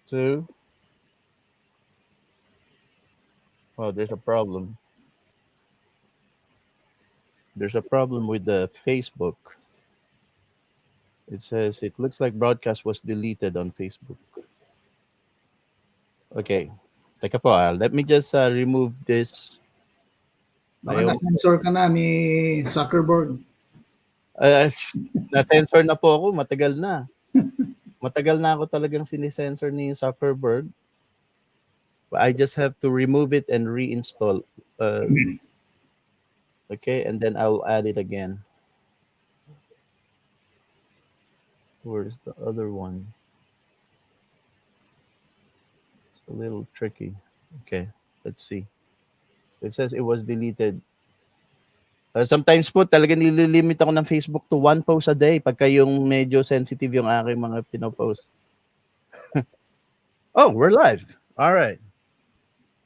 2. Oh, there's a problem. There's a problem with the Facebook. It says it looks like broadcast was deleted on Facebook. Okay. Teka po, let me just remove this. Baka na-sensor ka na ni Zuckerberg. Uh, na-sensor na po ako, matagal na. Matagal na ako talagang sinisensor ni Zuckerberg. I just have to remove it and reinstall. Okay, and then I'll add it again. Where's the other one? It's a little tricky. Okay, let's see. It says it was deleted. Sometimes po talaga nililimit ako ng Facebook to 1 post a day pagka yung medyo sensitive yung aking mga pinopost. Oh, we're live. All right.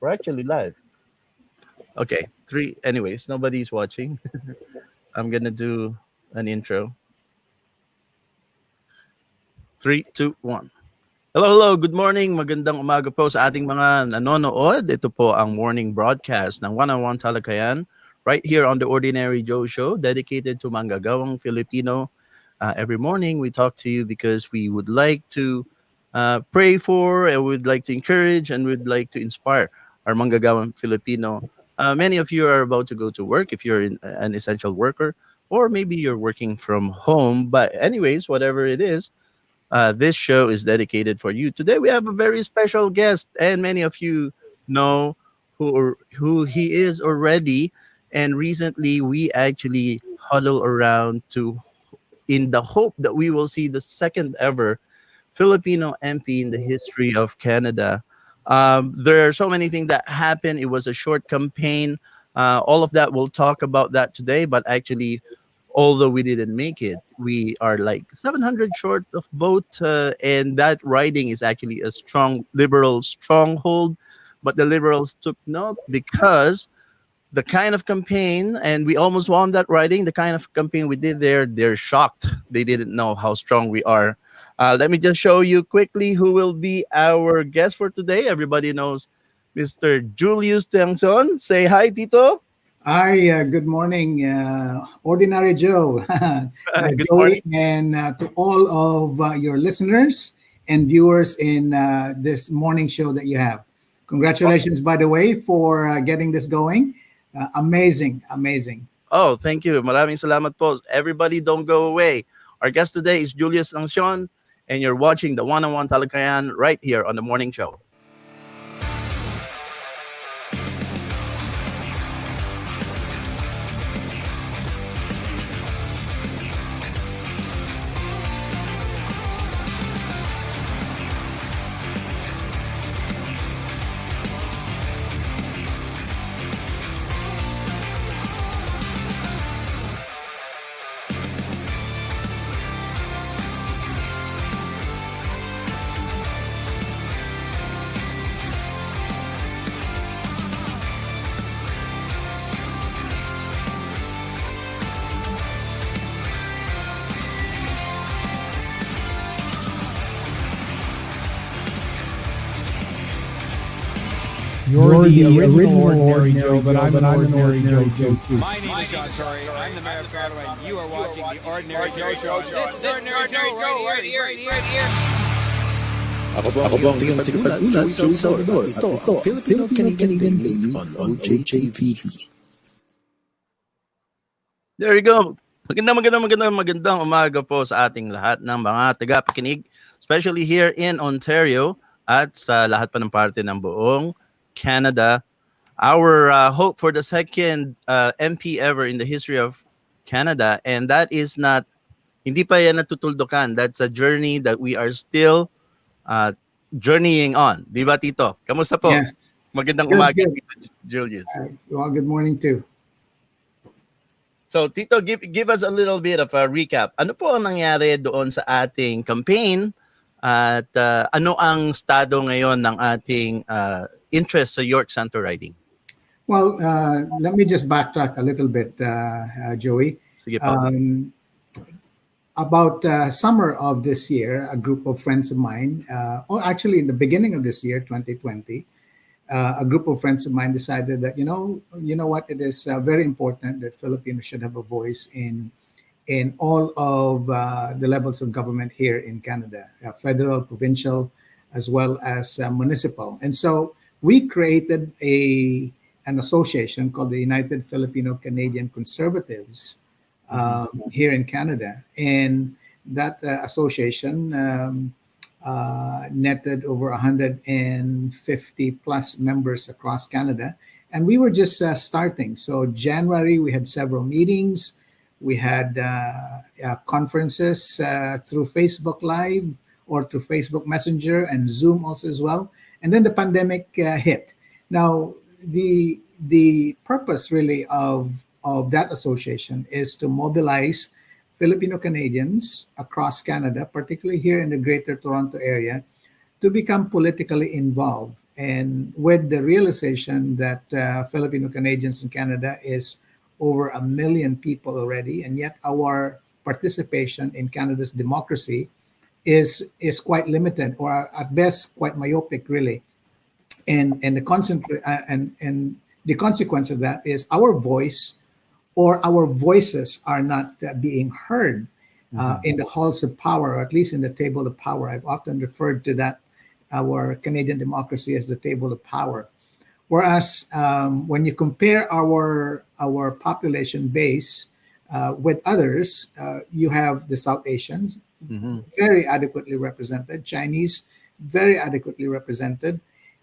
We're actually live. Okay, 3. Anyways, nobody's watching. I'm gonna do an intro. 3, 2, 1. Hello, good morning. Magandang umaga po sa ating mga nanonood. Ito po ang morning broadcast ng 101 Talakayan right here on the Ordinary Joe Show, dedicated to Manggagawang Filipino. Every morning we talk to you because we would like to pray for, and we'd like to encourage, and we'd like to inspire our Manggagawang Filipino. Many of you are about to go to work if you're an essential worker, or maybe you're working from home. But anyways, whatever it is, this show is dedicated for you. Today we have a very special guest, and many of you know who he is already. And recently we actually huddle around in the hope that we will see the second ever Filipino MP in the history of Canada. There are so many things that happened. It was a short campaign. All of that, we'll talk about that today. But actually, although we didn't make it, we are like 700 short of vote. And that riding is actually a strong liberal stronghold. But the Liberals took note because the kind of campaign, and we almost won that riding, the kind of campaign we did there, they're shocked. They didn't know how strong we are. Let me just show you quickly who will be our guest for today. Everybody knows Mr. Julius Tiangson. Say hi, Tito. Hi, good morning, Ordinary Joe, Good Joey, morning. and to all of your listeners and viewers in this morning show that you have. Congratulations, by the way, for getting this going. Amazing. Oh, thank you. Maraming salamat po. Everybody don't go away. Our guest today is Julius Tiangson, and you're watching the 101 Talakayan right here on the morning show. You're the original Ordinary Joe, but I'm an Ordinary Joe too. My name is John Torrey. I'm the mayor of Toronto, and you are watching the Ordinary Joe Show. This is Ordinary Joe right here. Ako po ang tingin matigulat, Joey Salvador, at ito, Filipino Canadian Lady on OJTV. There you go. Magandang umaga po sa ating lahat ng mga tagapakinig, especially here in Ontario at sa lahat pa ng parte ng buong Canada. Our hope for the second MP ever in the history of Canada, and that is not, hindi pa yan natutuldukan. That's a journey that we are still journeying on. Di ba, Tito? Kamusta po? Yes. Magandang Good, umaga, good. Tito Julius. Well, good morning too. So, Tito, give us a little bit of a recap. Ano po ang nangyari doon sa ating campaign at ano ang estado ngayon ng ating interest sa York Santo riding? Well, let me just backtrack a little bit, Joey. Sige po. about summer of this year, a group of friends of mine, or actually in the beginning of this year, 2020, a group of friends of mine decided that you know what, it is very important that Filipinos should have a voice in all of the levels of government here in Canada, federal, provincial, as well as municipal. And so we created an association called the United Filipino Canadian Conservatives here in Canada. And that association netted over 150 plus members across Canada. And we were just starting. So January, we had several meetings. We had conferences through Facebook Live or through Facebook Messenger and Zoom also as well. And then the pandemic hit. Now, the purpose really of that association is to mobilize Filipino Canadians across Canada, particularly here in the Greater Toronto area, to become politically involved. And with the realization that Filipino Canadians in Canada is over 1 million people already, and yet our participation in Canada's democracy is quite limited, or at best quite myopic, really. And the consequence of that is our voice or our voices are not being heard in the halls of power, or at least in the table of power. I've often referred to that, our Canadian democracy, as the table of power. Whereas when you compare our population base with others, you have the South Asians very adequately represented, Chinese very adequately represented,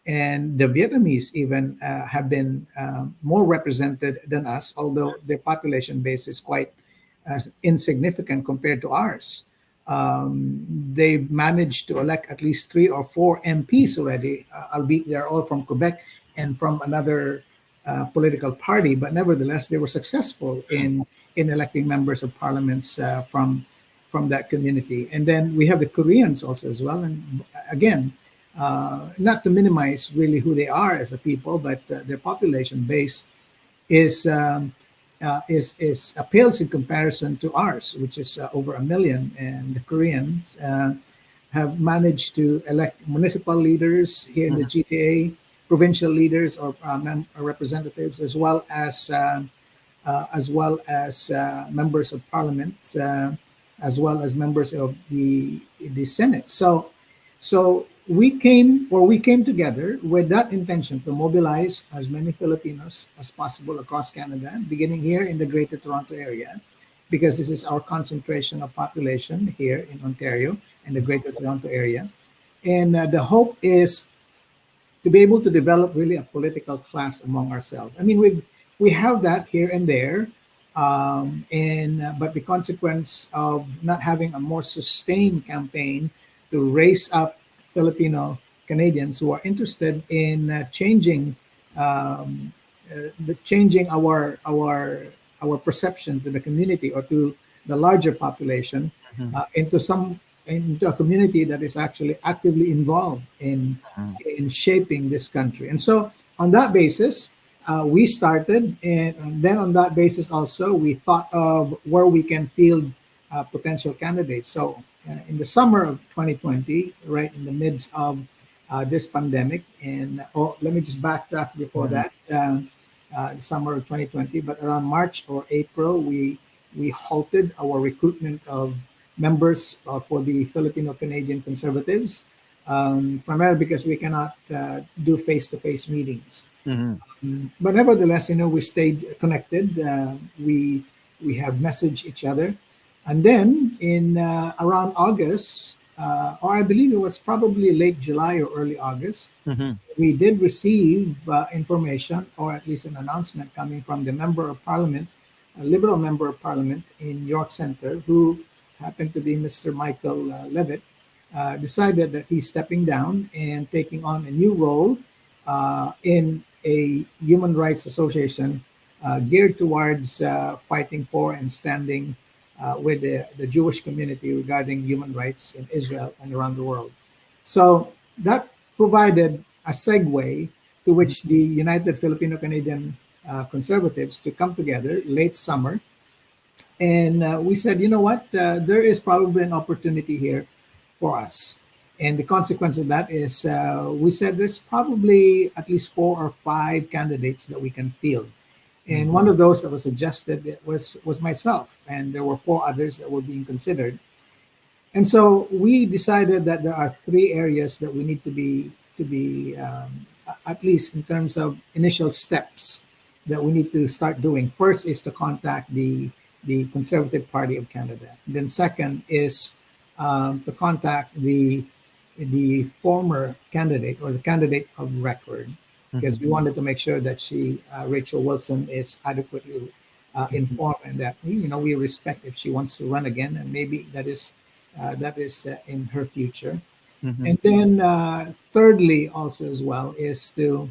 and the Vietnamese even have been more represented than us, although their population base is quite insignificant compared to ours. They've managed to elect at least 3 or 4 MPs already, albeit they're all from Quebec and from another political party, but nevertheless, they were successful in electing members of parliaments from that community. And then we have the Koreans also as well. And again, not to minimize really who they are as a people, but their population base is pales in comparison to ours, which is over 1 million. And the Koreans have managed to elect municipal leaders here in the GTA, provincial leaders or representatives, as well as members of parliament, as well as members of the Senate. So we came together with that intention to mobilize as many Filipinos as possible across Canada, beginning here in the Greater Toronto area, because this is our concentration of population here in Ontario and the Greater Toronto area. And the hope is to be able to develop really a political class among ourselves. I mean, we have that here and there, but the consequence of not having a more sustained campaign to raise up Filipino Canadians who are interested in changing our perception to the community or to the larger population into a community that is actually actively involved in shaping this country. And so on that basis, we started, and then on that basis also, we thought of where we can field potential candidates. So in the summer of 2020, right in the midst of this pandemic, and let me just backtrack before that, the summer of 2020, but around March or April, we halted our recruitment of members for the Filipino Canadian Conservatives, primarily because we cannot do face-to-face meetings. But nevertheless, we stayed connected. We have messaged each other. And then in around August, or I believe it was probably late July or early August, we did receive information, or at least an announcement coming from the member of parliament, a Liberal member of parliament in York Centre, who happened to be Mr. Michael Levitt, decided that he's stepping down and taking on a new role in a human rights association geared towards fighting for and standing with the Jewish community regarding human rights in Israel and around the world. So that provided a segue to which the United Filipino Canadian Conservatives to come together late summer And we said, you know what, there is probably an opportunity here for us. And the consequence of that is we said there's probably at least 4 or 5 candidates that we can field. And one of those that was suggested was myself, and there were 4 others that were being considered. And so we decided that there are 3 areas that we need to be at least in terms of initial steps that we need to start doing. First is to contact the Conservative Party of Canada. And then second is to contact the former candidate or the candidate of record, because we wanted to make sure that Rachel Wilson, is adequately informed, and that we respect if she wants to run again, and maybe that is in her future. And then thirdly, also as well, is to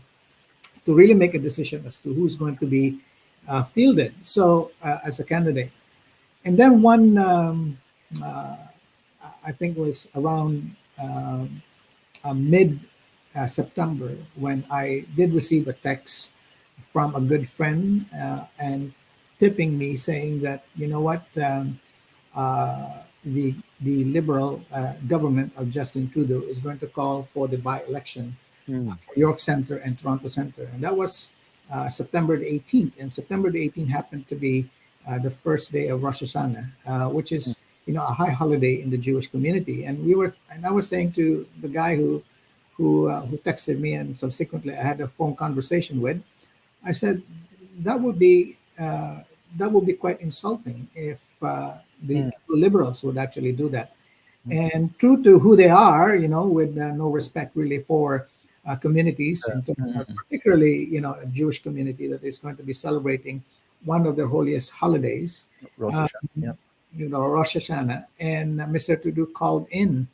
really make a decision as to who's going to be fielded. So as a candidate, and then one I think was around mid September, when I did receive a text from a good friend and tipping me, saying that, you know what, the Liberal government of Justin Trudeau is going to call for the by-election for York Centre and Toronto Centre. And that was September the 18th. And September the 18th happened to be the first day of Rosh Hashanah, which is a high holiday in the Jewish community. And I was saying to the guy who texted me, and subsequently I had a phone conversation with, I said that would be quite insulting if the Liberals would actually do that. And true to who they are, with no respect really for communities, and particularly a Jewish community that is going to be celebrating one of their holiest holidays, Rosh Hashanah. Rosh Hashanah. And Mr. Trudeau called in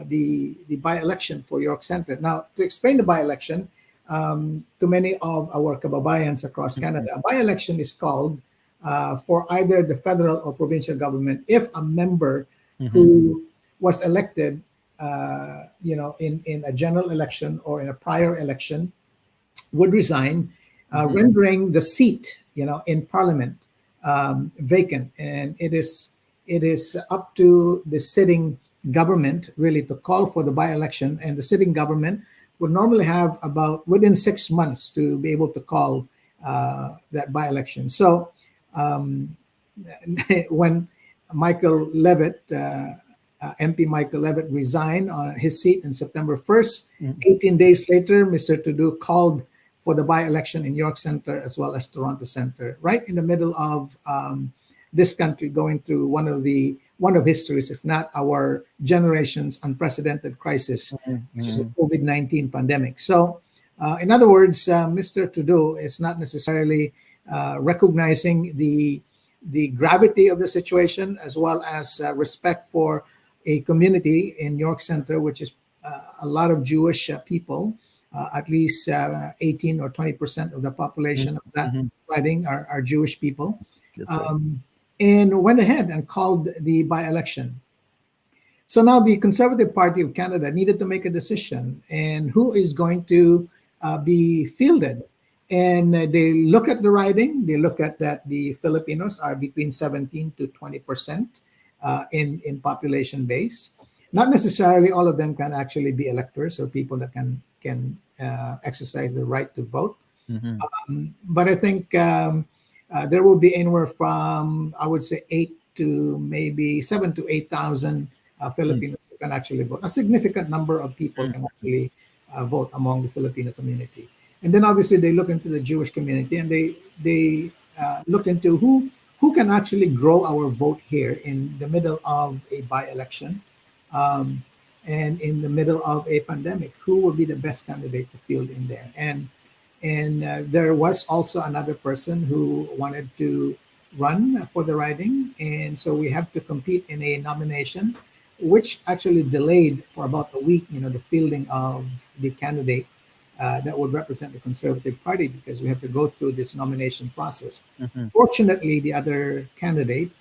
the by-election for York Centre. Now, to explain the by-election to many of our kababayans across Canada, a by-election is called for either the federal or provincial government if a member who was elected, in a general election or in a prior election would resign, rendering the seat, in Parliament vacant. And it is up to the sitting government really to call for the by-election, and the sitting government would normally have about within 6 months to be able to call that by-election. So when Michael Levitt, MP Michael Levitt, resigned on his seat on September 1st, 18 days later, Mr. Trudeau called for the by-election in York Centre as well as Toronto Centre, right in the middle of this country going through one of history's, if not our generation's, unprecedented crisis, which is the COVID-19 pandemic. So, in other words, Mr. Trudeau is not necessarily recognizing the gravity of the situation, as well as respect for a community in York Centre, which is a lot of Jewish people. At least 18 or 20% of the population of that riding are Jewish people. And went ahead and called the by-election. So now the Conservative Party of Canada needed to make a decision, and who is going to be fielded. And they look at the riding, they look at that the Filipinos are between 17 to 20% in population base. Not necessarily all of them can actually be electors or people that can exercise the right to vote. But I think there will be anywhere from, I would say, 8 to maybe 7 to 8,000 Filipinos who can actually vote. A significant number of people can actually vote among the Filipino community. And then obviously they look into the Jewish community, and they look into who can actually grow our vote here in the middle of a by-election. And in the middle of a pandemic, who will be the best candidate to field in there? And there was also another person who wanted to run for the riding, and so we have to compete in a nomination, which actually delayed for about a week, the fielding of the candidate that would represent the Conservative Party, because we have to go through this nomination process. Fortunately, the other candidate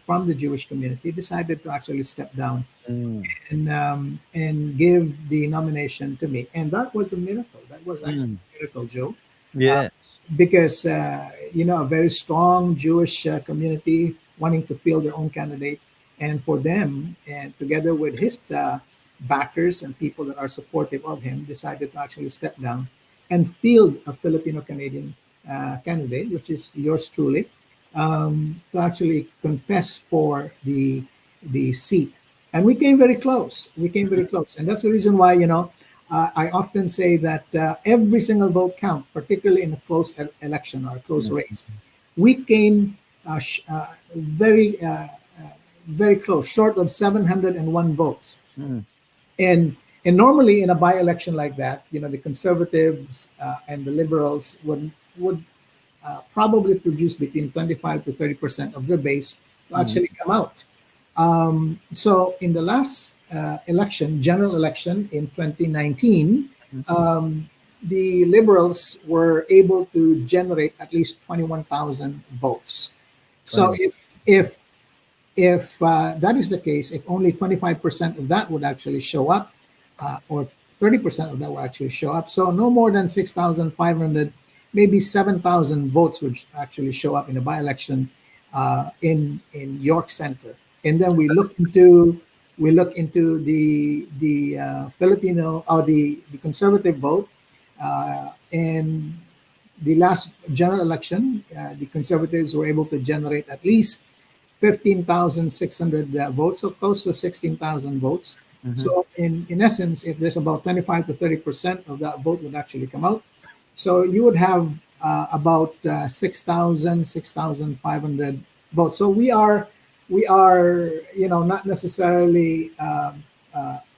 from the Jewish community decided to actually step down and give the nomination to me. And that was a miracle. That was actually a miracle, Joe. Yes. Because, a very strong Jewish community wanting to field their own candidate, and for them, and together with his backers and people that are supportive of him, decided to actually step down and field a Filipino Canadian candidate, which is yours truly, to actually contest for the seat. And we came very close. We came very close, and that's the reason why I often say that every single vote count, particularly in a close election or a close race. We came very close, short of 701 votes. Mm. And normally in a by-election like that, the conservatives and the liberals would probably produce between 25 to 30% of their base to actually come out. So in the last election, general election in 2019, the liberals were able to generate at least 21,000 votes. So if that is the case, if only 25% of that would actually show up, or 30% of that will actually show up, so no more than 6,500, maybe 7,000 votes would actually show up in a by-election in York Center. And then we look into the Filipino or the conservative vote, and the last general election, the conservatives were able to generate at least 15,600 votes, so close to 16,000 votes. So in essence, if there's about 25 to 30% of that vote would actually come out, so you would have about 6,000, 6,500 votes. So we are not necessarily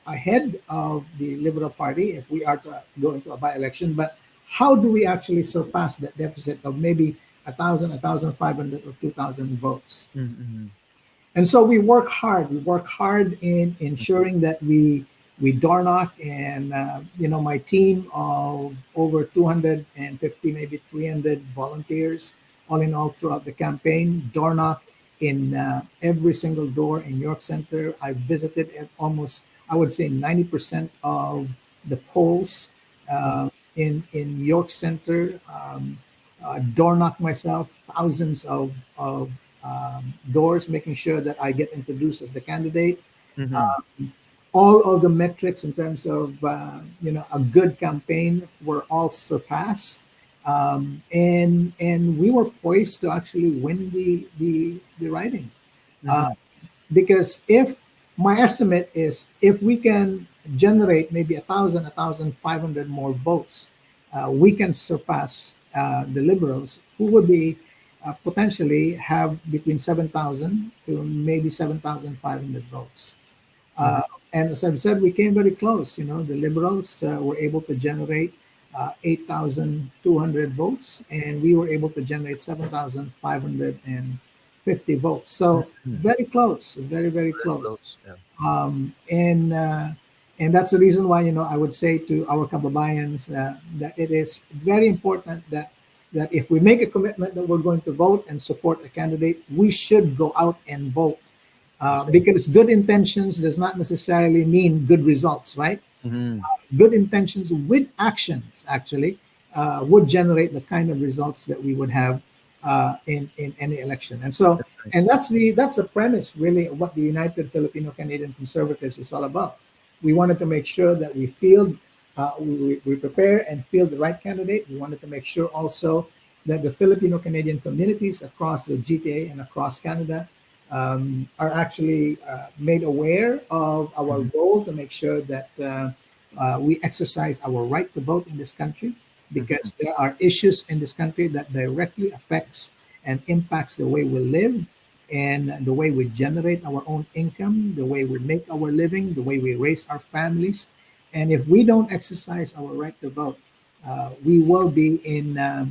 ahead of the Liberal Party if we are to go into a by-election, but how do we actually surpass that deficit of maybe 1,000, 1,500, or 2,000 votes? And so we work hard. We work hard in ensuring that we door knock, and my team of over 250, maybe 300 volunteers, all in all throughout the campaign, door knock in every single door in York Center. I visited at almost, I would say, 90% of the polls in York Center. Door knock myself, thousands of doors, making sure that I get introduced as the candidate. All of the metrics in terms of a good campaign were all surpassed, and we were poised to actually win the riding, because if my estimate is if we can generate maybe 1,000, 1,500 more votes, we can surpass the Liberals, who would be potentially have between 7,000 to maybe 7,500 votes. And as I've said, we came very close. The Liberals were able to generate 8,200 votes, and we were able to generate 7,550 votes. So very close, very, very close. Yeah. And that's the reason why I would say to our kababayans that it is very important that if we make a commitment that we're going to vote and support a candidate, we should go out and vote. Because good intentions does not necessarily mean good results, right? Good intentions with actions actually would generate the kind of results that we would have in any election. And so, and that's the premise really of what the United Filipino Canadian Conservatives is all about. We wanted to make sure that we field, we prepare and field the right candidate. We wanted to make sure also that the Filipino Canadian communities across the GTA and across Canada are actually made aware of our role to make sure that we exercise our right to vote in this country, because there are issues in this country that directly affects and impacts the way we live and the way we generate our own income, the way we make our living, the way we raise our families. And if we don't exercise our right to vote, we will be in a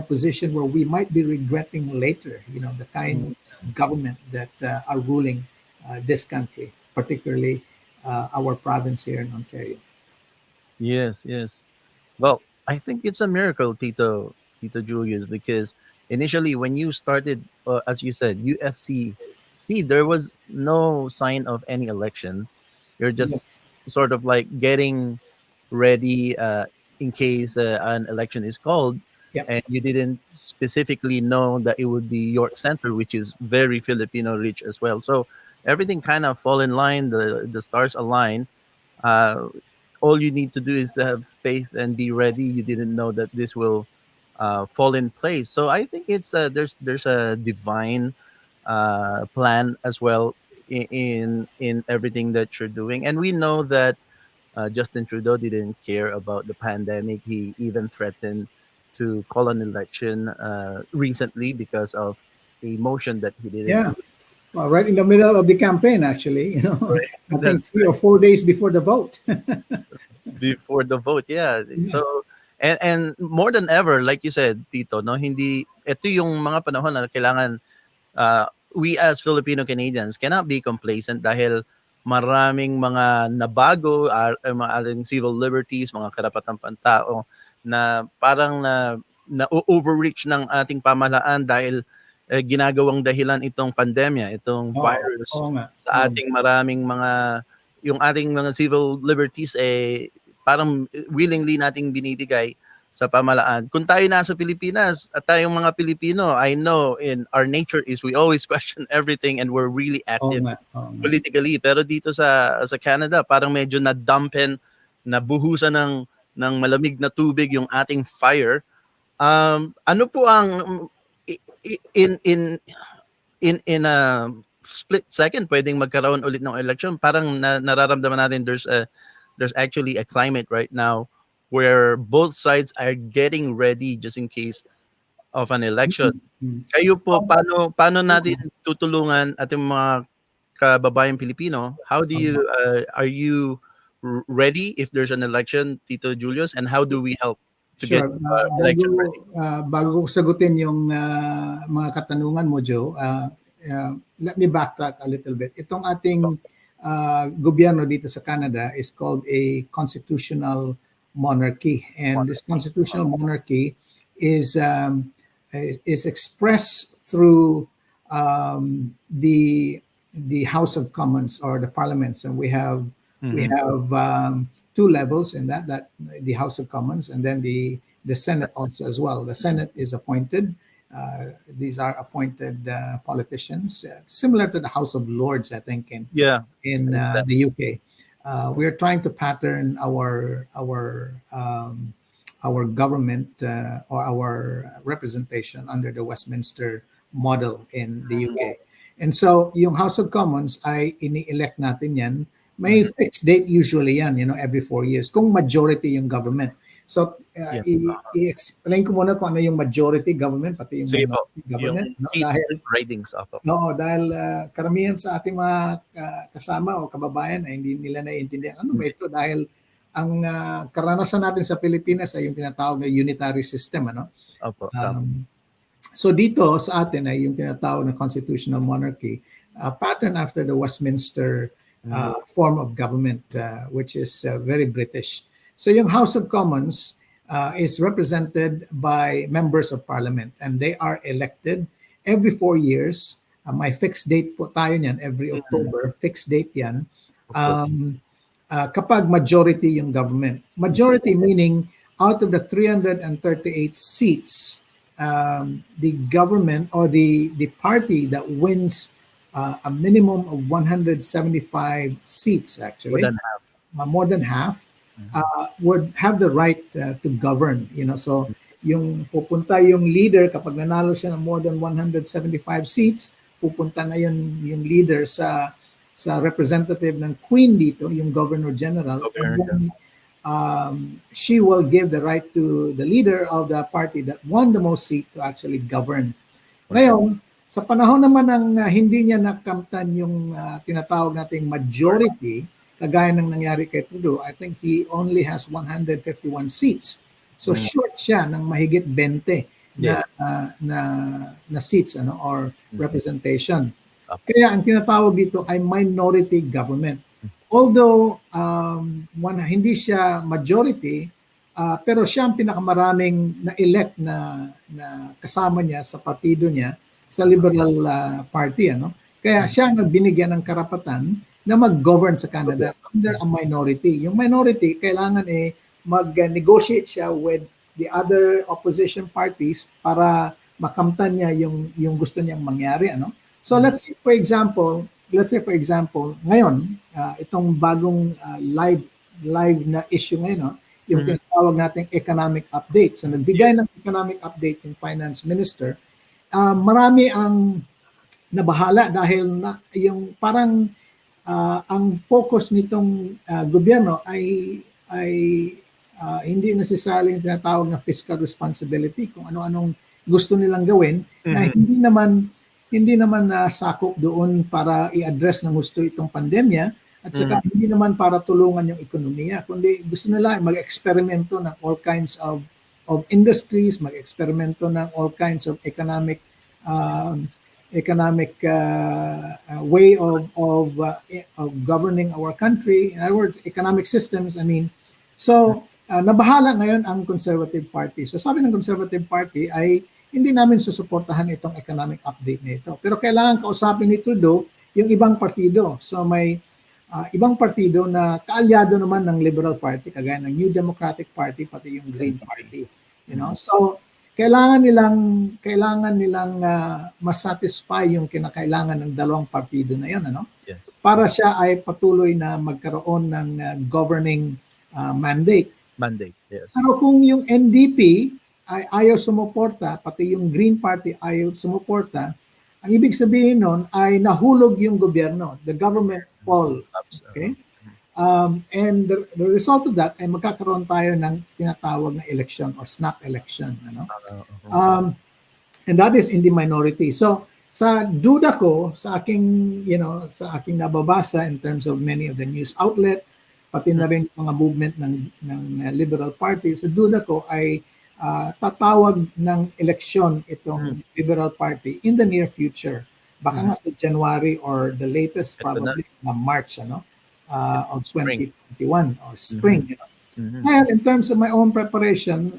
position where we might be regretting later, the kind of government that are ruling this country, particularly our province here in Ontario. Yes, yes. Well, I think it's a miracle, Tito Julius, because initially when you started, as you said, UFC, there was no sign of any election. You're Yeah. just sort of like getting ready in case an election is called. Yep. and you didn't specifically know that it would be York Center, which is very Filipino rich as well. So everything kind of fall in line. The stars align. Uh, all you need to do is to have faith and be ready. You didn't know that this will fall in place. So I think it's there's a divine plan as well in everything that you're doing, and we know that Justin Trudeau didn't care about the pandemic. He even threatened to call an election recently because of a motion that he didn't Yeah. Well, right in the middle of the campaign, actually, Right. I think That's 3 or 4 days before the vote. before the vote. Yeah. Yeah. So and more than ever, like you said, Tito, no, hindi ito yung mga panahon na kailangan we as Filipino Canadians cannot be complacent dahil maraming mga nabago, mga ating civil liberties, mga karapatang pantao na parang na overreach ng ating pamahalaan dahil ginagawang dahilan itong pandemya, itong Oo, virus oo nga. sa ating maraming mga yung ating mga civil liberties parang willingly nating binibigay sa pamahalaan. Kung tayo nasa Pilipinas at tayong mga Pilipino, I know in our nature is we always question everything and we're really Oo active nga. Oo nga. politically. Pero dito sa Canada, parang medyo na-dampen, nabuhusan ng malamig na tubig yung ating fire. Ano po ang in a split second pwedeng magkaroon ulit ng election? Parang nararamdaman natin there's actually a climate right now where both sides are getting ready just in case of an election. Mm. Kayo po, paano natin tutulungan ating mga kababayang Pilipino? How do you are you ready if there's an election, Tito Julius, and how do we help to get Sure. election ready? Bago ko sagutin yung mga katanungan mo, Joe, let me backtrack a little bit. Itong ating gobyerno dito sa Canada is called a constitutional monarchy. And this constitutional monarchy is expressed through the House of Commons or the parliaments, and we have two levels in that the House of Commons and then the Senate also as well. The Senate is appointed. These are appointed politicians, similar to the House of Lords, I think, in the UK. We're trying to pattern our government or our representation under the Westminster model in the UK. And so, yung House of Commons ay ini-elect natin yan. May fixed date usually yan, every 4 years. Kung majority yung government. So, i-explain ko muna kung ano yung majority government, pati yung government. Dahil ratings of dahil karamihan sa ating mga kasama o kababayan ay hindi nila naiintindihan. Ano ba ito? Dahil ang karanasan natin sa Pilipinas ay yung tinatawag na unitary system. Opo. So dito sa atin ay yung tinatawag na constitutional monarchy, pattern after the Westminster form of government, which is very British. So yung House of Commons is represented by members of parliament and they are elected every 4 years. May fixed date po tayo niyan every October. Fixed date yan. Kapag majority yung government. Majority meaning out of the 338 seats, the government or the party that wins a minimum of 175 seats actually. More than half. Would have the right to govern, so yung pupunta yung leader kapag nanalo siya ng more than 175 seats, pupunta na yung leader sa representative ng Queen dito, yung Governor General, and then, she will give the right to the leader of the party that won the most seat to actually govern. Ngayon, sa panahon naman ng hindi niya nakamtan yung tinatawag nating majority, kagaya ng nangyari kay Trudeau, I think he only has 151 seats. So short siya ng mahigit 20 na seats or representation. Kaya ang tinatawag dito ay minority government. Although hindi siya majority, pero siya ang pinakamaraming na-elect na kasama niya sa partido niya sa Liberal Party. Kaya siya nagbinigyan ng karapatan na mag-govern sa Canada under a minority. Yung minority, kailangan mag-negotiate siya with the other opposition parties para makamtan niya yung gusto niyang mangyari, ano? So let's say for example, ngayon itong bagong live na issue ngayon, no? Yung tinatawag nating economic update. So nagbigay ng economic update yung finance minister. Marami ang nabahala dahil yung parang ang focus nitong gobyerno ay hindi necessarily yung tinatawag na fiscal responsibility, kung ano-anong gusto nilang gawin na hindi naman nasakop doon para i-address ng gusto itong pandemya, at saka hindi naman para tulungan yung ekonomiya, kundi gusto nila mag-eksperimento ng all kinds of industries, mag-eksperimento ng all kinds of economic way of governing our country. In other words, economic systems, I mean. So, nabahala ngayon ang Conservative Party. So, sabi ng Conservative Party ay hindi namin susuportahan itong economic update na ito. Pero kailangan kausapin ni Trudeau yung ibang partido. So, may ibang partido na kaalyado naman ng Liberal Party, kagaya ng New Democratic Party, pati yung Green Party. You know? So, kailangan nilang masatisfy yung kinakailangan ng dalawang partido na yun, ano? Yes. Para siya ay patuloy na magkaroon ng governing mandate. Yes. Pero kung yung NDP ay ayaw sumuporta, pati yung Green Party ayaw sumuporta, ang ibig sabihin nun ay nahulog yung gobyerno. The government fall. Okay? And the result of that ay magkakaroon tayo ng tinatawag na election or snap election. Ano? And that is in the minority. So, sa duda ko, sa aking nababasa in terms of many of the news outlet, pati na rin mga movement ng Liberal Party, sa duda ko ay tatawag ng eleksyon itong Liberal Party in the near future. Baka nga sa January or the latest probably na March, ano? Of 2021 or spring. You know? Ngayon, in terms of my own preparation,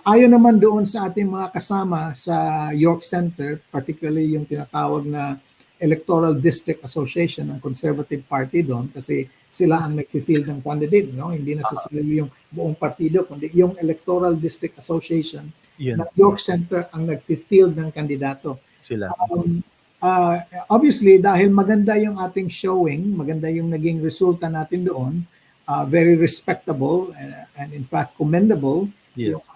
ayon naman doon sa ating mga kasama sa York Center, particularly yung tinatawag na Electoral District Association ng Conservative Party doon, kasi sila ang nag-field ng candidate, no? Hindi necessarily yung buong partido, kundi yung Electoral District Association ng York Center ang nag-field ng kandidato. Sila. Obviously, dahil maganda yung ating showing, maganda yung naging resulta natin doon, very respectable and in fact commendable, yes,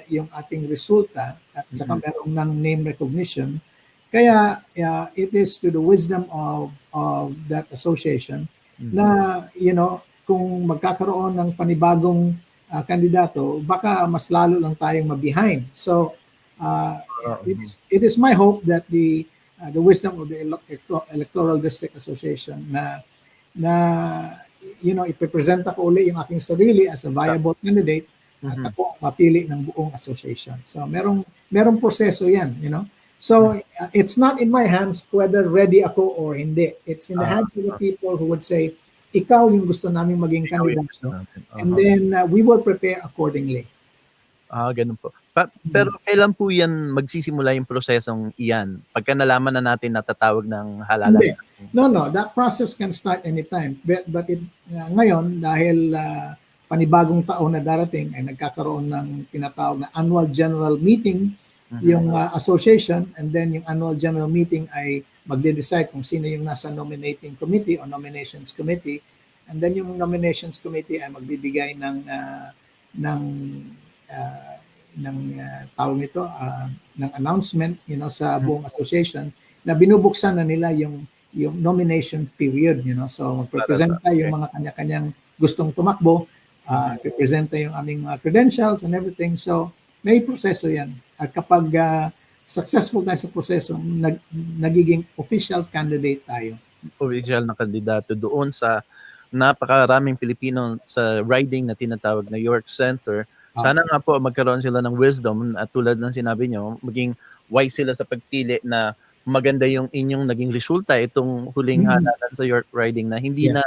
yung ating resulta, at saka merong ng name recognition. Kaya it is to the wisdom of that association na, kung magkakaroon ng panibagong kandidato, baka mas lalo lang tayong mabihind. So, it is my hope that the wisdom of the Electoral District Association na ipepresent ako uli yung aking sarili as a viable candidate at ako mapili ng buong association. So merong proseso yan, So it's not in my hands whether ready ako or hindi. It's in the hands of the people who would say, ikaw yung gusto namin maging kandidato. And then we will prepare accordingly. Ganun po. Pero kailan po yan magsisimula yung prosesong iyan? Pagka nalaman na natin natatawag ng halalan? No. That process can start anytime. But ngayon, dahil panibagong taon na darating, ay nagkakaroon ng tinatawag na annual general meeting, yung association, and then yung annual general meeting ay magde-decide kung sino yung nasa nominating committee or nominations committee. And then yung nominations committee ay magbibigay ng tawag nito, ng announcement, sa buong association na binubuksan na nila yung nomination period, So magpe-presenta yung mga kanya-kanyang gustong tumakbo, presenta yung aming mga credentials and everything. So may proseso yan. At kapag successful tayo sa proseso, nagiging official candidate tayo. Official na kandidato doon sa napakaraming Pilipino sa riding na tinatawag na York Center. Sana nga po magkaroon sila ng wisdom at tulad ng sinabi nyo, maging wise sila sa pagpili na maganda yung inyong naging resulta itong huling halalan sa York riding na hindi na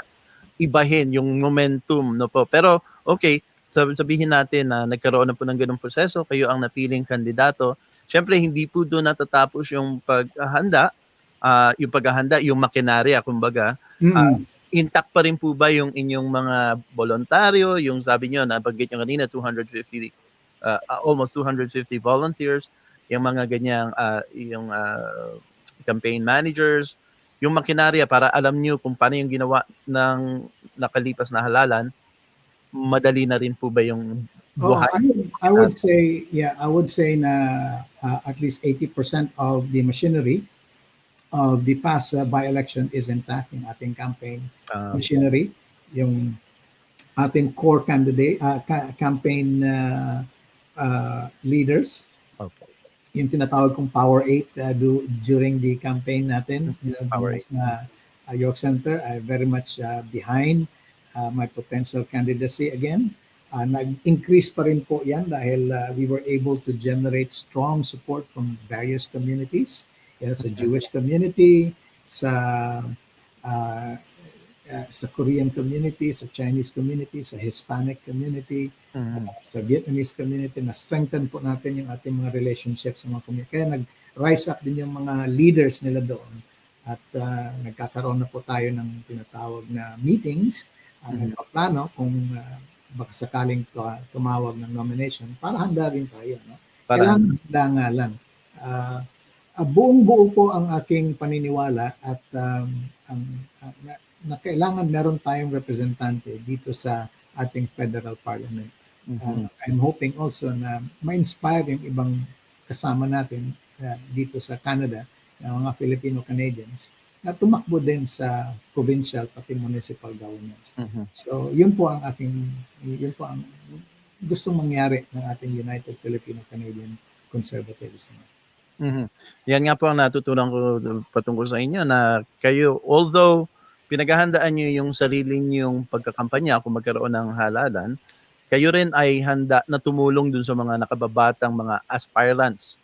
ibahin yung momentum. No po. Pero okay, sabihin natin na nagkaroon na po ng ganung proseso, kayo ang napiling kandidato. Siyempre, hindi po doon natatapos yung paghahanda, yung makinarya, kumbaga. intact pa rin po ba yung inyong mga voluntaryo, yung sabi nyo, nabanggit nyo kanina, 250, almost 250 volunteers, yung mga ganyang, yung campaign managers, yung makinarya para alam nyo kung paano yung ginawa ng nakalipas na halalan, madali na rin po ba yung Oh, buhay? I would say, I would say na at least 80% of the machinery of the past by-election is intact in ating campaign machinery. Yung ating core candidate, campaign leaders, Okay. yung tinatawag kong Power 8 during the campaign natin, Power sa York Center, very much behind my potential candidacy again. Nag-increase pa rin po yan dahil we were able to generate strong support from various communities. Sa Jewish community, uh, sa Korean community, sa Chinese community, sa Hispanic community, sa Vietnamese community, na strengthen po natin yung ating mga relationships sa mga community. Kaya nag-rise up din yung mga leaders nila doon at nagkakaroon na po tayo ng tinatawag na meetings, nagpaplano kung baka sakaling tumawag ng nomination para handa rin tayo. No? Kailangan handa nga lang. Buong-buo po ang aking paniniwala at na kailangan meron tayong representante dito sa ating federal parliament. I'm hoping also na ma-inspire yung ibang kasama natin dito sa Canada, ng mga Filipino-Canadians, na tumakbo din sa provincial pati municipal governments. So, yun po ang gustong mangyari ng ating United Filipino-Canadian Conservatism. Yan nga po ang natutunan ko patungkol sa inyo na kayo, although pinaghahandaan nyo yung sarili nyong pagkakampanya kung magkaroon ng halalan, kayo rin ay handa na tumulong dun sa mga nakababatang mga aspirants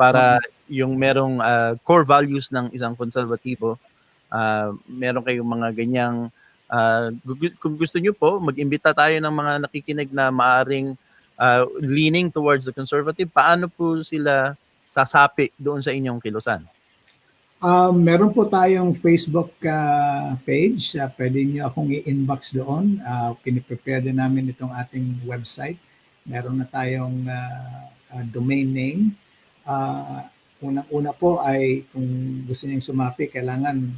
para yung merong core values ng isang konserbatibo, meron kayong mga ganyang, kung gusto nyo po, mag-imbita tayo ng mga nakikinig na maaring leaning towards the conservative, paano po sila sasapi doon sa inyong kilusan? Meron po tayong Facebook page. Pwede nyo akong i-inbox doon. Piniprepare din namin itong ating website. Meron na tayong domain name. Unang-una po ay kung gusto nyo sumapi, kailangan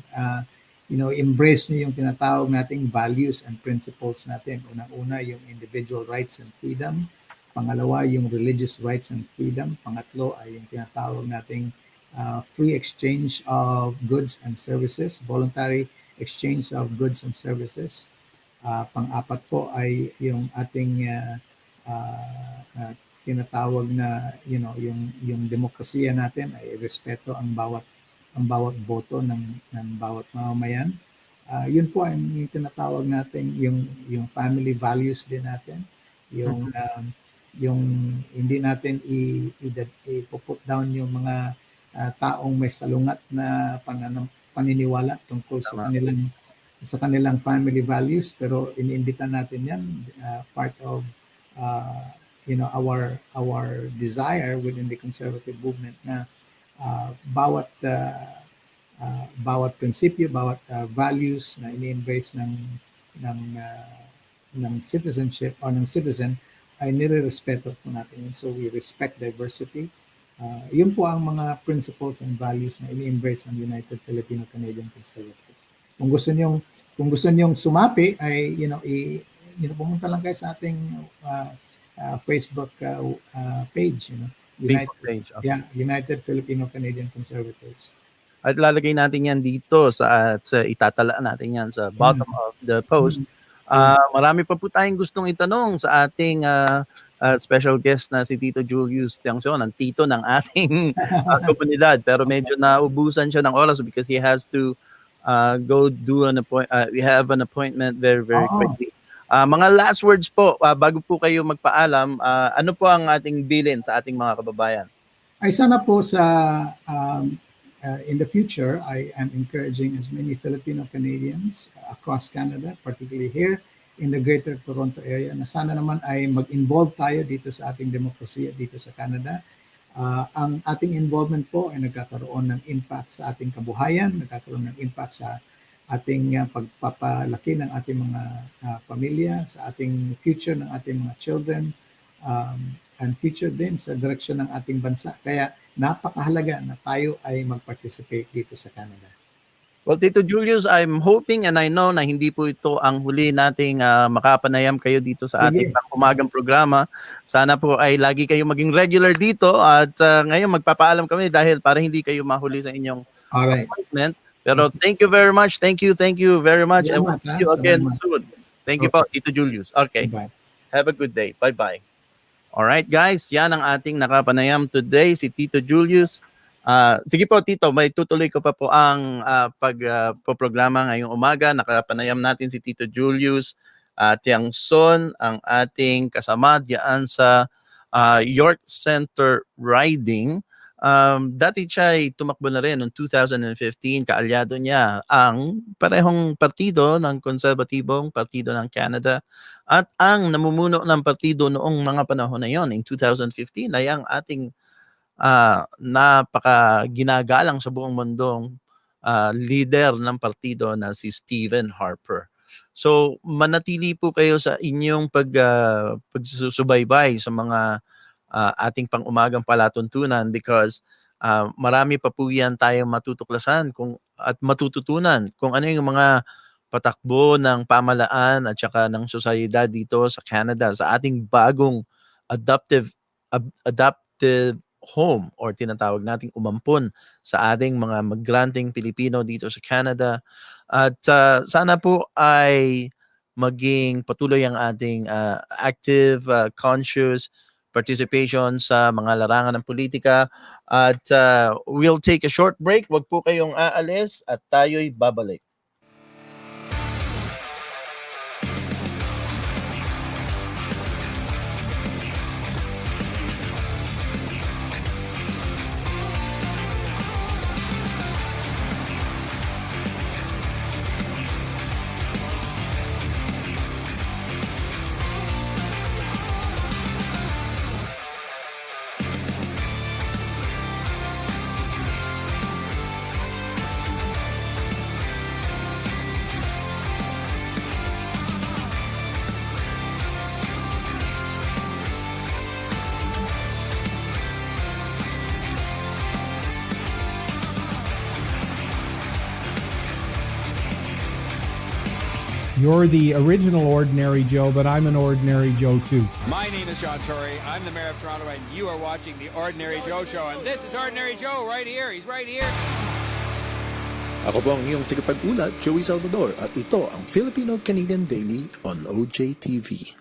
embrace nyo yung tinatawag nating values and principles natin. Unang-una yung individual rights and freedom. Pangalawa, yung religious rights and freedom. Pangatlo ay yung tinatawag nating free exchange of goods and services, voluntary exchange of goods and services. Pang-apat po ay yung ating tinatawag na yung demokrasiya natin ay respeto ang bawat boto ng bawat mamamayan. Yun po ay yung tinatawag natin yung family values din natin, yung hindi natin i-put down yung mga taong may salungat na paniniwala tungkol sa kanilang family values, pero iniimbita natin yan part of our desire within the conservative movement na bawat prinsipyo, bawat values na ini-embrace ng citizenship o ng citizen ay nire-respeto po natin. So we respect diversity. Yun po ang mga principles and values na ini-embrace ng United Filipino-Canadian Conservatives. Kung gusto niyong sumapi ay pumunta lang kayo sa ating Facebook page, Facebook page. Okay. Yeah, United Filipino-Canadian Conservatives. At lalagay natin yan dito sa itatala natin yan sa bottom of the post. Marami pa po tayong gustong itanong sa ating special guest na si Tito Julius Tiangson, ang tito ng ating komunidad. Pero medyo naubusan siya ng oras because he has to go do we have an appointment very, very quickly. Mga last words po, bago po kayo magpaalam, ano po ang ating bilin sa ating mga kababayan? Ay sana po in the future, I am encouraging as many Filipino Canadians across Canada, particularly here in the Greater Toronto area, na sana naman ay mag-involve tayo dito sa ating demokrasiya dito sa Canada. Ang ating involvement po ay nagkakaroon ng impact sa ating kabuhayan, nagkakaroon ng impact sa ating pagpapalaki ng ating mga pamilya, sa ating future ng ating mga children, and future din sa direksyon ng ating bansa. Kaya napakahalaga na tayo ay mag-participate dito sa Canada. Well, Tito Julius, I'm hoping and I know na hindi po ito ang huli nating makapanayam kayo dito sa ating Sige. umagang programa. Sana po ay lagi kayo maging regular dito at ngayon magpapaalam kami dahil para hindi kayo mahuli sa inyong Alright. appointment. Pero thank you very much. Thank you very much. And we'll Salamat, see you again salamat. soon. Thank you po, Tito Julius. Okay. Bye. Have a good day. Bye-bye. Alright guys, yan ang ating nakapanayam today, si Tito Julius. Sige po Tito, may tutuloy ko pa po ang pagpoprograma ngayong umaga. Nakapanayam natin si Tito Julius Tiangson, ang ating kasama diyan sa York Center Riding. Dati siya ay tumakbo na rin noong 2015. Kaalyado niya ang parehong partido ng konserbatibong partido ng Canada at ang namumuno ng partido noong mga panahon na yon in 2015 ay ang ating napaka ginagalang sa buong mundong leader ng partido na si Stephen Harper. So manatili po kayo sa inyong pagsusubaybay sa mga ating pang-umagang palatuntunan because marami pa po yan tayong matutuklasan at matututunan kung ano yung mga patakbo ng pamalaan at saka ng sosyedad dito sa Canada, sa ating bagong adoptive home or tinatawag nating umampon sa ating mga migranteng Pilipino dito sa Canada. At sana po ay maging patuloy ang ating active, conscious participation sa mga larangan ng politika. At we'll take a short break. Wag po kayong aalis at tayo'y babalik. You're the original Ordinary Joe, but I'm an Ordinary Joe too. My name is John Tory. I'm the mayor of Toronto, and you are watching the Ordinary Joe Show. And this is Ordinary Joe right here. He's right here. Ako po ang iyong tagapag-ulat, Joey Salvador, at ito ang Filipino-Canadian Daily on OJTV.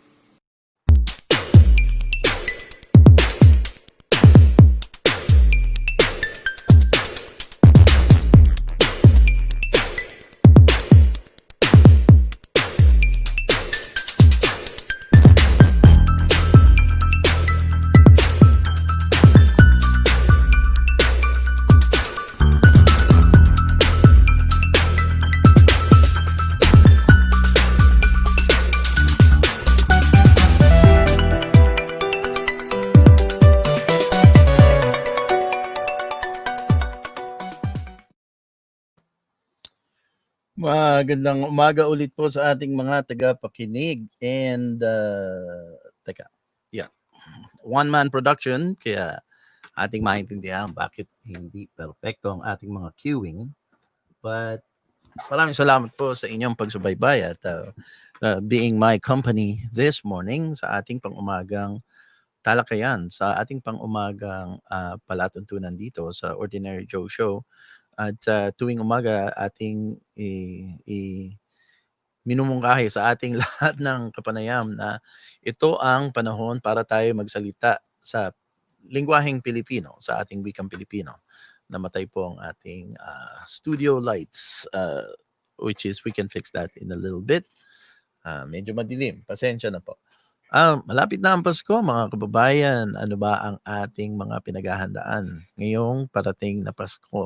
Magandang umaga ulit po sa ating mga tagapakinig and one-man production kaya ating maintindihan bakit hindi perfecto ang ating mga queuing, but maraming salamat po sa inyong pagsubaybay at being my company this morning sa ating pang-umagang talakayan, sa ating pang-umagang palatuntunan dito sa Ordinary Joe Show. At tuwing umaga ating minumungkahi sa ating lahat ng kapanayam na ito ang panahon para tayo magsalita sa lingwaheng Pilipino, sa ating wikang Pilipino. Namatay po ang ating studio lights, which is we can fix that in a little bit. Medyo madilim, pasensya na po. Malapit na ang Pasko mga kababayan. Ano ba ang ating mga pinaghahandaan ngayong parating na Pasko?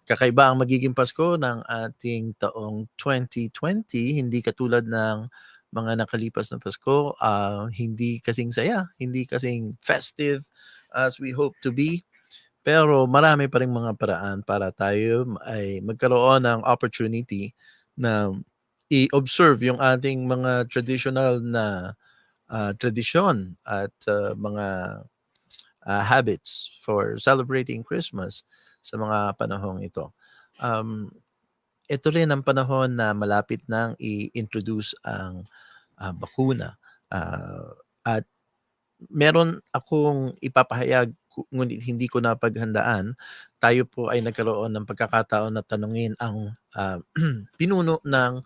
Kakaiba ang magiging Pasko ng ating taong 2020. Hindi katulad ng mga nakalipas na Pasko. Hindi kasing saya, hindi kasing festive as we hope to be. Pero marami pa rin mga paraan para tayo ay magkaroon ng opportunity na i-observe yung ating mga traditional na tradisyon at mga habits for celebrating Christmas sa mga panahong ito. Um, Ito rin ang panahon na malapit nang i-introduce ang bakuna. At meron akong ipapahayag ngunit hindi ko napaghandaan. Tayo po ay nagkaroon ng pagkakataon na tanungin ang pinuno ng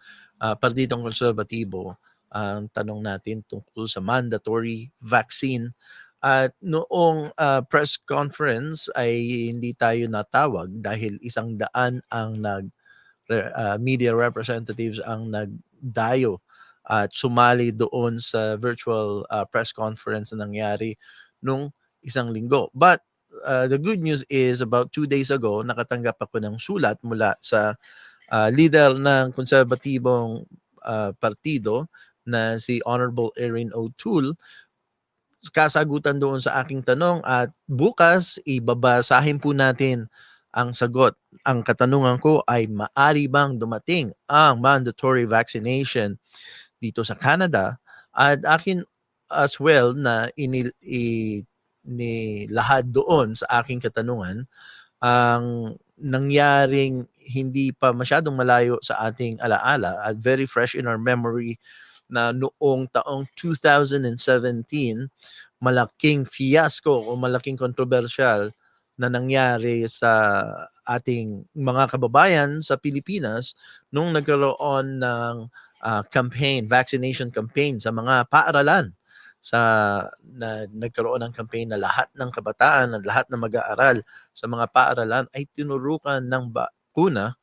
Partidong Konserbatibo. Ang tanong natin tungkol sa mandatory vaccine. At noong press conference ay hindi tayo natawag dahil 100 ang media representatives ang nagdayo at sumali doon sa virtual press conference na nangyari nung 1 linggo. But the good news is about 2 days ago, nakatanggap ako ng sulat mula sa leader ng konserbatibong partido na si Honorable Erin O'Toole, kasagutan doon sa aking tanong at bukas ibabasahin po natin ang sagot. Ang katanungan ko ay maari bang dumating ang mandatory vaccination dito sa Canada? At akin as well na inilahad doon sa aking katanungan ang nangyaring hindi pa masyadong malayo sa ating alaala at very fresh in our memory na noong taong 2017, malaking fiasco o malaking kontrobersyal na nangyari sa ating mga kababayan sa Pilipinas nung nagkaroon ng vaccination campaign sa mga paaralan na nagkaroon ng campaign na lahat ng kabataan at lahat ng mag-aaral sa mga paaralan ay tinurukan ng bakuna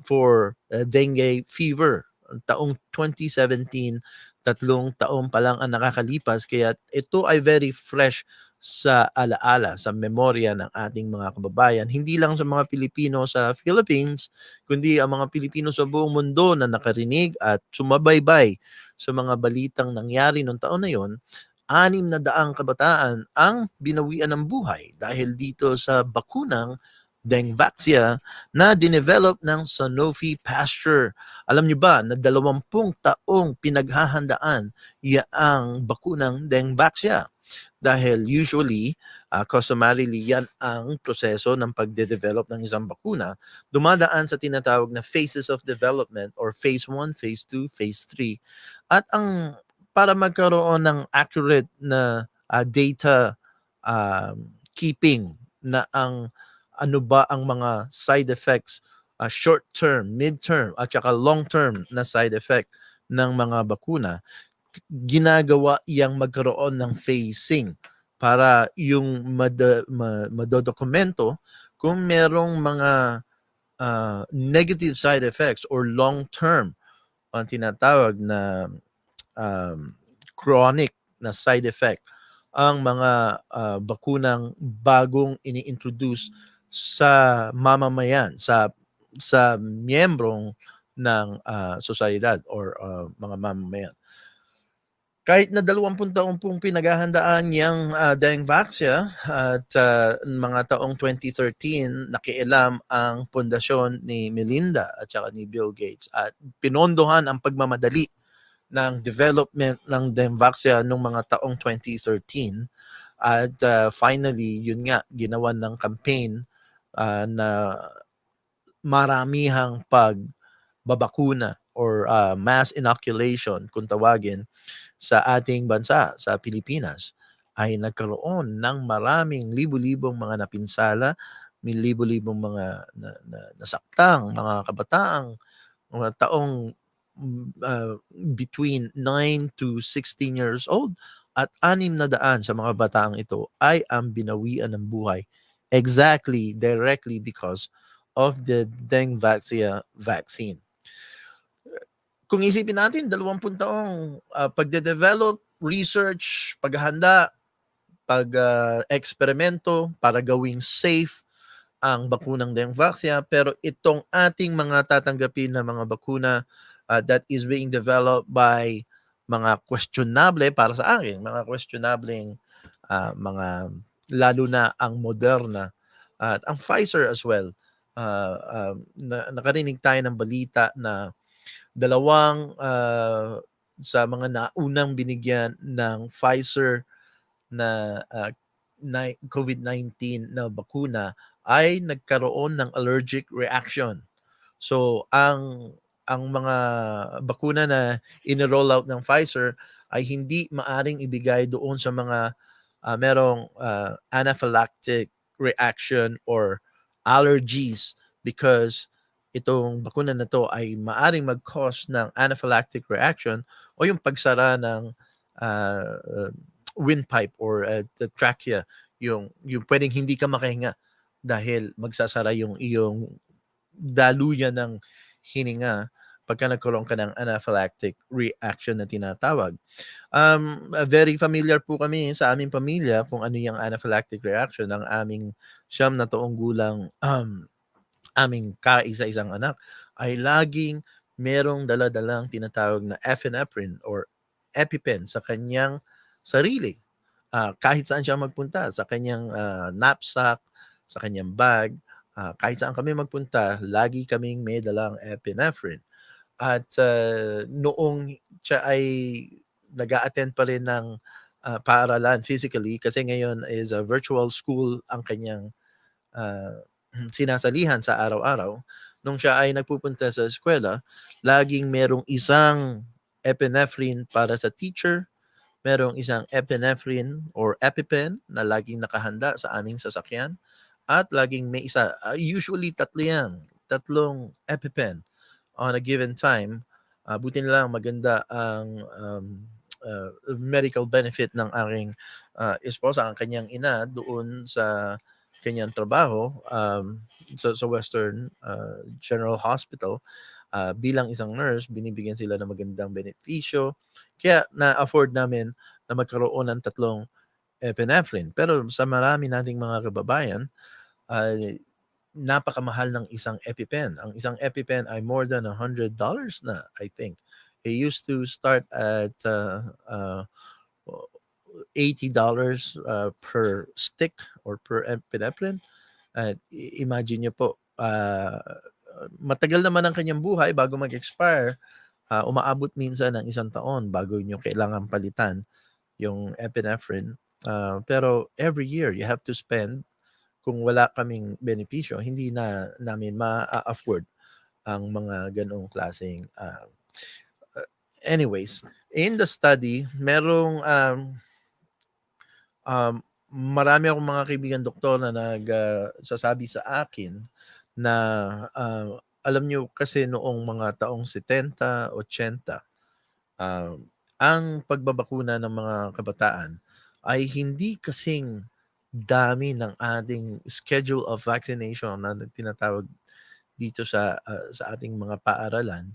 for dengue fever. Taong 2017, 3 taon pa lang ang nakakalipas, kaya ito ay very fresh sa alaala, sa memorya ng ating mga kababayan. Hindi lang sa mga Pilipino sa Philippines, kundi ang mga Pilipino sa buong mundo na nakarinig at sumabaybay sa mga balitang nangyari noong taon na yon. 600 kabataan ang binawian ng buhay dahil dito sa bakunang Dengvaxia na dinevelop ng Sanofi Pasteur. Alam niyo ba na 20 taong pinaghahandaan yaang bakunang Dengvaxia? Dahil usually, customarily, yan ang proseso ng pagde-develop ng isang bakuna. Dumadaan sa tinatawag na phases of development or phase 1, phase 2, phase 3. At para magkaroon ng accurate na data keeping na ano ba ang mga side effects, short term, mid term at saka long term na side effect ng mga bakuna, ginagawa yang magkaroon ng phasing para yung madodokumento kung merong mga negative side effects or long term ang tinatawag na chronic na side effect ang mga bakunang bagong ini-introduce sa mamamayan, sa miyembrong ng sosyedad or mga mamamayan. Kahit na 20 taong pong pinaghahandaan niyang Dengvaxia at mga taong 2013, nakialam ang pundasyon ni Melinda at saka ni Bill Gates at pinondohan ang pagmamadali ng development ng Dengvaxia noong mga taong 2013 at finally, yun nga, ginawan ng campaign na maramihang pagbabakuna or mass inoculation kung tawagin sa ating bansa, sa Pilipinas, ay nagkaroon ng maraming libu-libong mga napinsala, may libu-libong mga nasaktang, mga kabataang, mga taong between 9 to 16 years old at 600 sa mga bataang ito ay ang binawian ng buhay exactly, directly because of the Dengvaxia vaccine. Kung isipin natin, 20 taong pagde-develop, research, paghahanda, pag-eksperimento para gawing safe ang bakunang Dengvaxia, pero itong ating mga tatanggapin na mga bakuna that is being developed by mga questionable para sa akin, mga questionableng mga lalo na ang Moderna at ang Pfizer as well. Nakarinig tayo ng balita na Dalawang sa mga naunang binigyan ng Pfizer na COVID-19 na bakuna ay nagkaroon ng allergic reaction. So ang mga bakuna na in-roll out ng Pfizer ay hindi maaring ibigay doon sa mga merong anaphylactic reaction or allergies because itong bakuna na to ay maaring mag-cause ng anaphylactic reaction o yung pagsara ng uh, windpipe or the trachea, yung pwedeng hindi ka makahinga dahil magsasara yung iyong daluyan ng hininga pagka nagkaroon ka ng anaphylactic reaction na tinatawag. Very familiar po kami sa aming pamilya kung ano yung anaphylactic reaction ng aming 9 na taong gulang aming kaisa-isang anak ay laging merong dala-dalang tinatawag na epinephrine or EpiPen sa kanyang sarili. Kahit saan siya magpunta, sa kanyang knapsack, sa kanyang bag, kahit saan kami magpunta, lagi kaming may dalang epinephrine. At noong siya ay nag-a-attend pa rin ng paaralan physically kasi ngayon is a virtual school ang kanyang uh, sinasalihan sa araw-araw. Nung siya ay nagpupunta sa eskwela, laging merong isang epinephrine para sa teacher, merong isang epinephrine or EpiPen na laging nakahanda sa aming sasakyan, at laging may isa, usually tatlo yan, tatlong EpiPen on a given time. Buti na lang maganda ang medical benefit ng aking esposa, ang kanyang ina doon sa kanyang trabaho sa Western General Hospital. Bilang isang nurse, binibigyan sila ng magandang benepisyo. Kaya na-afford namin na magkaroon ng tatlong epinephrine. Pero sa marami nating mga kababayan, napakamahal ng isang EpiPen. Ang isang EpiPen ay more than $100 na, I think. It used to start at $80 per stick or per epinephrine. Imagine nyo po, matagal naman ang kanyang buhay bago mag-expire. Umaabot minsan ng 1 taon bago nyo kailangan palitan yung epinephrine. Pero every year, you have to spend. Kung wala kaming benepisyo, hindi na namin ma-afford ang mga ganong klaseng anyways, in the study, merong marami akong mga kaibigan doktor na nagsasabi sa akin na alam nyo kasi noong mga taong 70, 80, ang pagbabakuna ng mga kabataan ay hindi kasing dami ng ating schedule of vaccination na tinatawag dito sa ating mga paaralan.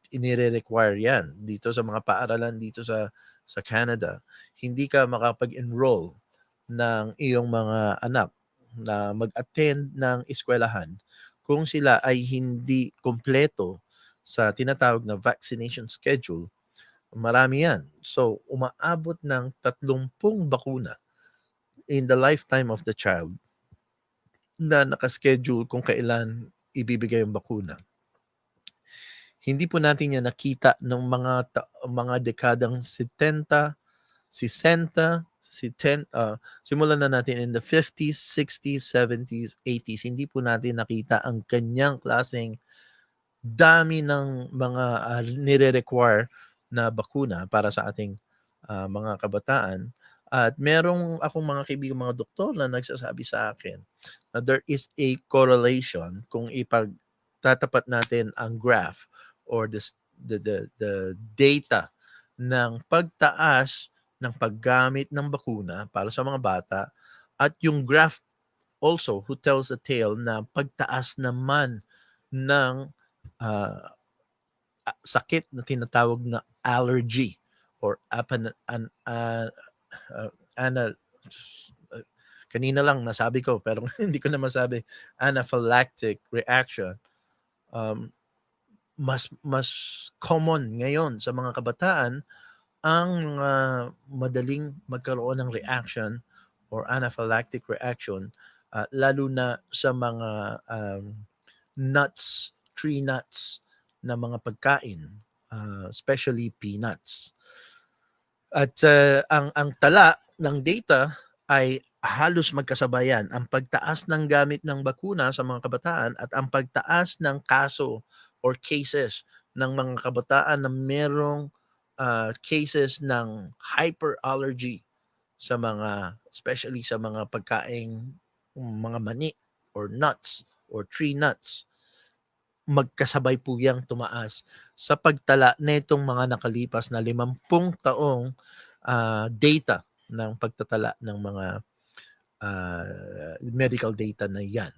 Inire-require yan dito sa mga paaralan dito sa Canada. Hindi ka makapag-enroll ng iyong mga anak na mag-attend ng eskwelahan kung sila ay hindi kompleto sa tinatawag na vaccination schedule. Marami yan. So, umaabot ng 30 bakuna in the lifetime of the child na nakaschedule kung kailan ibibigay yung bakuna. Hindi po natin yan nakita ng mga dekadang 70, 60, simulan na natin in the 50s, 60s, 70s, 80s. Hindi po natin nakita ang kanyang klaseng dami ng mga nire-require na bakuna para sa ating mga kabataan. At merong akong mga kaibigan, mga doktor na nagsasabi sa akin na there is a correlation kung ipagtatapat natin ang graph or the data ng pagtaas ng paggamit ng bakuna para sa mga bata at yung graph also who tells a tale na pagtaas naman ng sakit na tinatawag na allergy or kanina lang nasabi ko pero hindi ko na masabi, anaphylactic reaction. Mas common ngayon sa mga kabataan ang madaling magkaroon ng reaction or anaphylactic reaction, lalo na sa mga nuts, tree nuts na mga pagkain, especially peanuts. At ang tala ng data ay halos magkasabayan ang pagtaas ng gamit ng bakuna sa mga kabataan at ang pagtaas ng kaso or cases ng mga kabataan na merong cases ng hyperallergy sa mga, especially sa mga pagkaing mga mani or nuts or tree nuts. Magkasabay po yang tumaas sa pagtala netong mga nakalipas na 50 taong data ng pagtatala ng mga medical data na yan.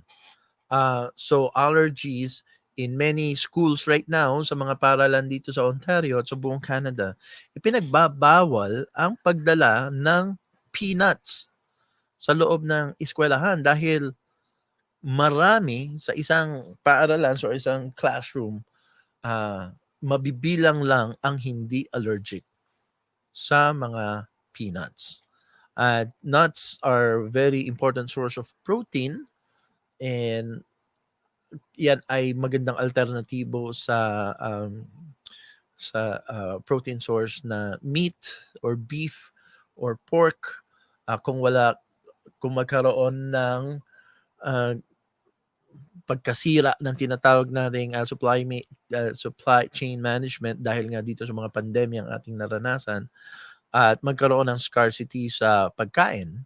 So allergies in many schools right now sa mga paaralan dito sa Ontario at sa buong Canada, ipinagbabawal ang pagdala ng peanuts sa loob ng eskwelahan dahil marami sa isang paaralan o isang classroom, mabibilang lang ang hindi allergic sa mga peanuts. Nuts are very important source of protein and yan ay magandang alternatibo sa protein source na meat or beef or pork. Kung magkaroon ng pagkasira ng tinatawag nating supply chain management dahil nga dito sa mga pandemya ang ating naranasan at magkaroon ng scarcity sa pagkain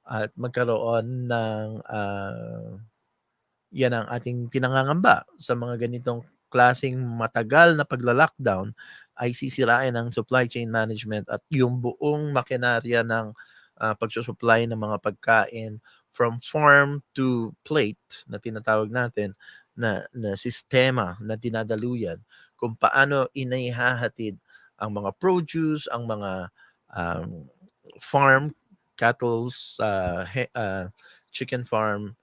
at magkaroon ng yan ang ating pinangangamba sa mga ganitong klaseng matagal na pagla-lockdown ay sisirain ang supply chain management at yung buong makinarya ng pagsusupply ng mga pagkain from farm to plate na tinatawag natin na sistema na dinadaluyan kung paano inihahatid ang mga produce, ang mga farm, cattle, chicken farm,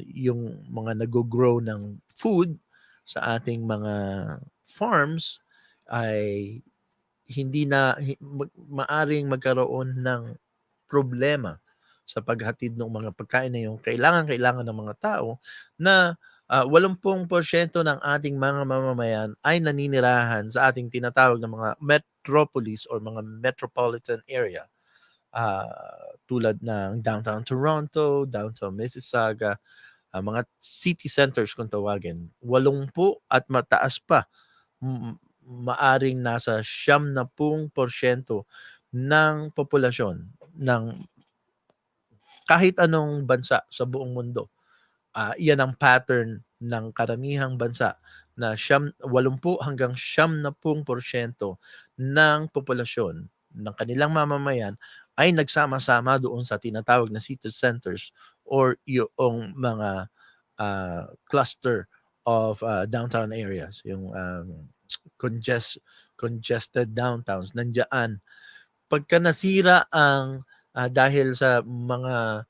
yung mga nag-grow ng food sa ating mga farms ay hindi na maaring magkaroon ng problema sa paghatid ng mga pagkain na yung kailangan ng mga tao na 80% ng ating mga mamamayan ay naninirahan sa ating tinatawag na mga metropolis or mga metropolitan area. Tulad ng downtown Toronto, downtown Mississauga, mga city centers kung tawagin. 80 at mataas pa, maaring nasa 70% ng populasyon ng kahit anong bansa sa buong mundo. Iyan ang pattern ng karamihang bansa na 80 hanggang 70% ng populasyon ng kanilang mamamayan ay nagsama-sama doon sa tinatawag na city centers or yung mga cluster of downtown areas, yung congested downtowns. Nandiyan. Pagka nasira ang dahil sa mga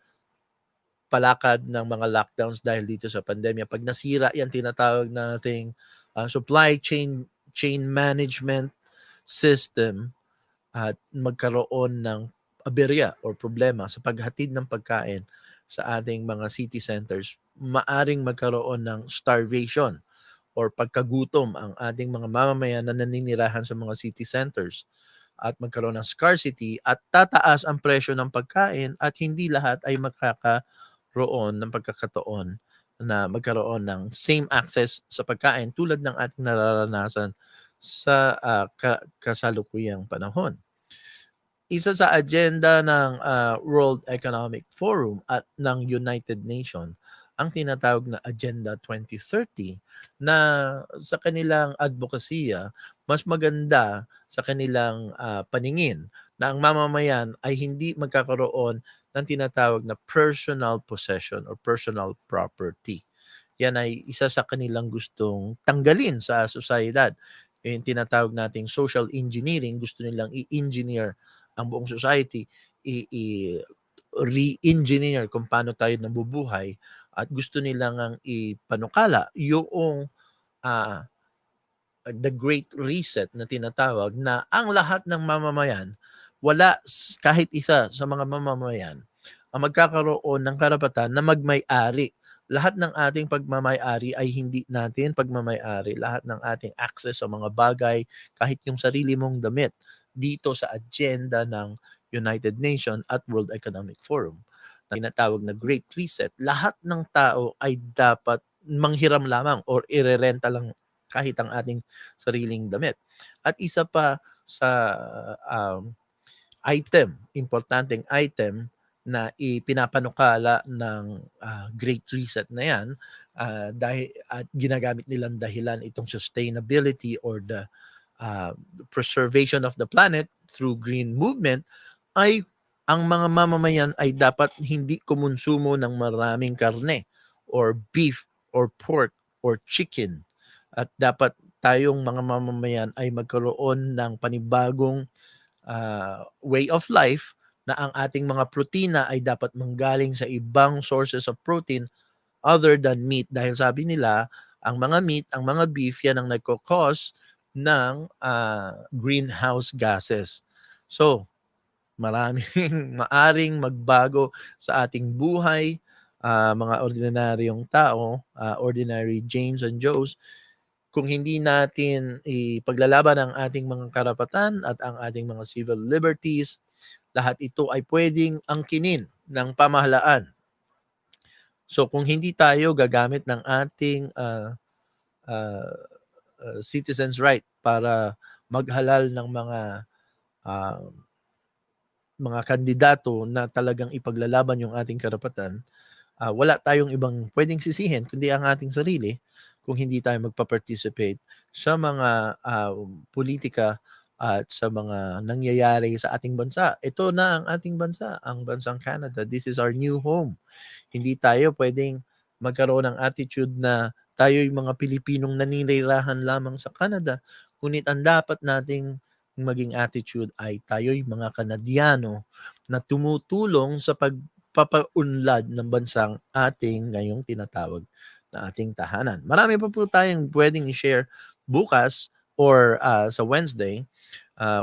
palakad ng mga lockdowns dahil dito sa pandemya, pag nasira yan tinatawag nating supply chain management system at magkaroon ng aberya or problema sa paghatid ng pagkain sa ating mga city centers, maaring magkaroon ng starvation or pagkagutom ang ating mga mamamayan na naninirahan sa mga city centers at magkaroon ng scarcity at tataas ang presyo ng pagkain at hindi lahat ay makakaroon ng pagkakataon na magkaroon ng same access sa pagkain tulad ng ating nararanasan sa kasalukuyang panahon. Isa sa agenda ng World Economic Forum at ng United Nations ang tinatawag na Agenda 2030 na sa kanilang advokasya, mas maganda sa kanilang paningin na ang mamamayan ay hindi magkakaroon ng tinatawag na personal possession or personal property. Yan ay isa sa kanilang gustong tanggalin sa sosyedad. Yung tinatawag nating social engineering, gusto nilang i-engineer ang buong society, re-engineer kung paano tayo nabubuhay at gusto nilang ang ipanukala yung the Great Reset na tinatawag na ang lahat ng mamamayan, wala kahit isa sa mga mamamayan ang magkakaroon ng karapatan na magmay-ari lahat ng ating pagmamay-ari ay hindi natin pagmamay-ari. Lahat ng ating access sa mga bagay, kahit yung sarili mong damit, dito sa agenda ng United Nations at World Economic Forum na tinatawag na Great Reset, lahat ng tao ay dapat manghiram lamang or irerenta lang kahit ang ating sariling damit. At isa pa sa importanteng item na ipinapanukala ng Great Reset na yan, dahil at ginagamit nilang dahilan itong sustainability or the preservation of the planet through green movement, ay ang mga mamamayan ay dapat hindi kumonsumo ng maraming karne or beef or pork or chicken. At dapat tayong mga mamamayan ay magkaroon ng panibagong way of life na ang ating mga protina ay dapat manggaling sa ibang sources of protein other than meat. Dahil sabi nila, ang mga meat, ang mga beef, yan ang nagko-cause ng greenhouse gases. So, maraming maaring magbago sa ating buhay, mga ordinaryong tao, ordinary Janes and Joes, kung hindi natin ipaglalaban ang ating mga karapatan at ang ating mga civil liberties. Lahat ito ay pwedeng angkinin ng pamahalaan. So kung hindi tayo gagamit ng ating citizens' right para maghalal ng mga kandidato na talagang ipaglalaban yung ating karapatan, wala tayong ibang pwedeng sisihin kundi ang ating sarili kung hindi tayo magpa-participate sa mga politika at sa mga nangyayari sa ating bansa. Ito na ang ating bansa, ang bansang Canada. This is our new home. Hindi tayo pwedeng magkaroon ng attitude na tayo'y mga Pilipinong naninirahan lamang sa Canada. Ngunit ang dapat nating maging attitude ay tayo'y mga Kanadiano na tumutulong sa pagpapaunlad ng bansang ating ngayong tinatawag na ating tahanan. Marami pa po tayong pwedeng i-share bukas or sa Wednesday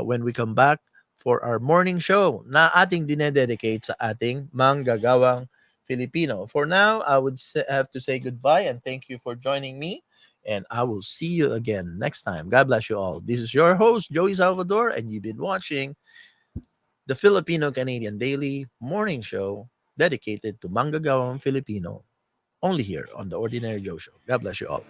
when we come back for our morning show na ating dinededicate sa ating Manggagawang Filipino. For now, I would have to say goodbye and thank you for joining me. And I will see you again next time. God bless you all. This is your host, Joey Salvador, and you've been watching the Filipino-Canadian Daily Morning Show dedicated to Manggagawang Filipino, only here on The Ordinary Joe Show. God bless you all.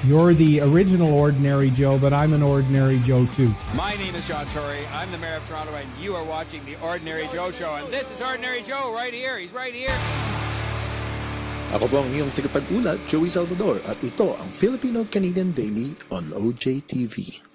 You're the original Ordinary Joe, but I'm an Ordinary Joe too. My name is John Tory. I'm the mayor of Toronto, and you are watching the Ordinary Joe Show. And this is Ordinary Joe right here. He's right here. Ako po ang iyong tagapag-ulat, Joey Salvador, at ito ang Filipino-Canadian Daily on OJTV.